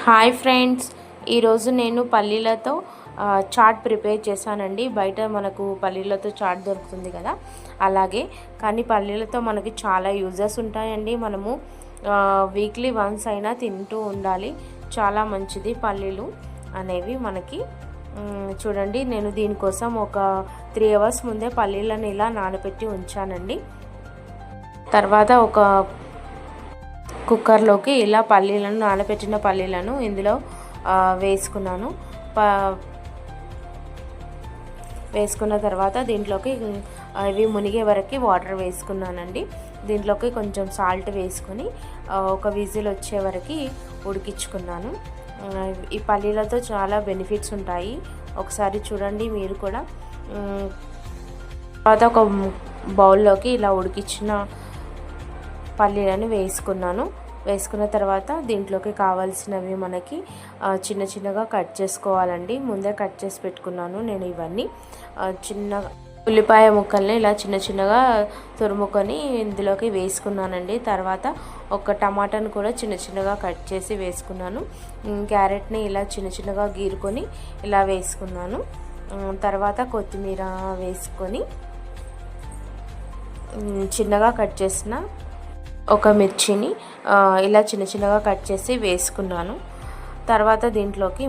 Hi friends, ఈరోజు నేను పల్లీలతో chat prepare చేశానండి. బయట మనకు పల్లీలతో చాట్ దొరుకుతుంది కదా, అలాగే. కానీ పల్లీలతో మనకి చాలా యూజెస్ ఉంటాయండి. మనము వీక్లీ వన్స్ అయినా తింటూ ఉండాలి. చాలా మంచిది పల్లీలు అనేవి మనకి. చూడండి, నేను దీనికోసం ఒక 3 అవర్స్ ముందే పల్లీలను ఇలా నానబెట్టి ఉంచానండి. తర్వాత ఒక కుక్కర్లోకి ఇలా నానబెట్టిన పల్లీలను ఇందులో వేసుకున్నాను. వేసుకున్న తర్వాత దీంట్లోకి ఇవి మునిగే వరకు వాటర్ వేసుకున్నానండి. దీంట్లోకి కొంచెం సాల్ట్ వేసుకొని ఒక విజిల్ వచ్చే వరకు ఉడికించుకున్నాను. ఈ పల్లీలతో చాలా బెనిఫిట్స్ ఉంటాయి, ఒకసారి చూడండి మీరు కూడా. తర్వాత ఒక బౌల్లోకి ఇలా ఉడికించిన పల్లీలను వేసుకున్న తర్వాత దీంట్లోకి కావాల్సినవి మనకి చిన్న చిన్నగా కట్ చేసుకోవాలండి. ముందే కట్ చేసి పెట్టుకున్నాను నేను ఇవన్నీ. ఉల్లిపాయ ముక్కల్ని ఇలా చిన్న చిన్నగా తురుముకొని ఇందులోకి వేసుకున్నానండి. తర్వాత ఒక టమాటాను కూడా చిన్న చిన్నగా కట్ చేసి వేసుకున్నాను. క్యారెట్ని ఇలా చిన్న చిన్నగా గీరుకొని ఇలా వేసుకున్నాను. తర్వాత కొత్తిమీర వేసుకొని చిన్నగా కట్ చేసిన ఒక మిర్చిని ఇలా చిన్న చిన్నగా కట్ చేసి వేసుకున్నాను. తర్వాత దీంట్లోకి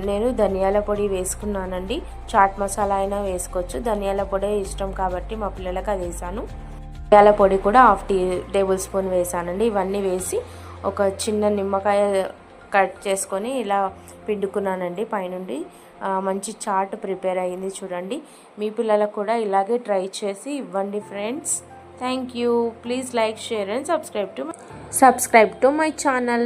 నేను ధనియాల పొడి వేసుకున్నానండి. చాట్ మసాలా అయినా వేసుకోవచ్చు, ధనియాల పొడి ఇష్టం కాబట్టి మా పిల్లలకు అది వేసాను. ధనియాల పొడి కూడా 1/2 టేబుల్ స్పూన్ వేసానండి. ఇవన్నీ వేసి ఒక చిన్న నిమ్మకాయ కట్ చేసుకొని ఇలా పిండుకున్నానండి పైనుండి. మంచి చాట్ ప్రిపేర్ అయ్యింది చూడండి. మీ పిల్లలకు కూడా ఇలాగే ట్రై చేసి ఇవ్వండి friends. Thank you. Please like, share and subscribe to my channel.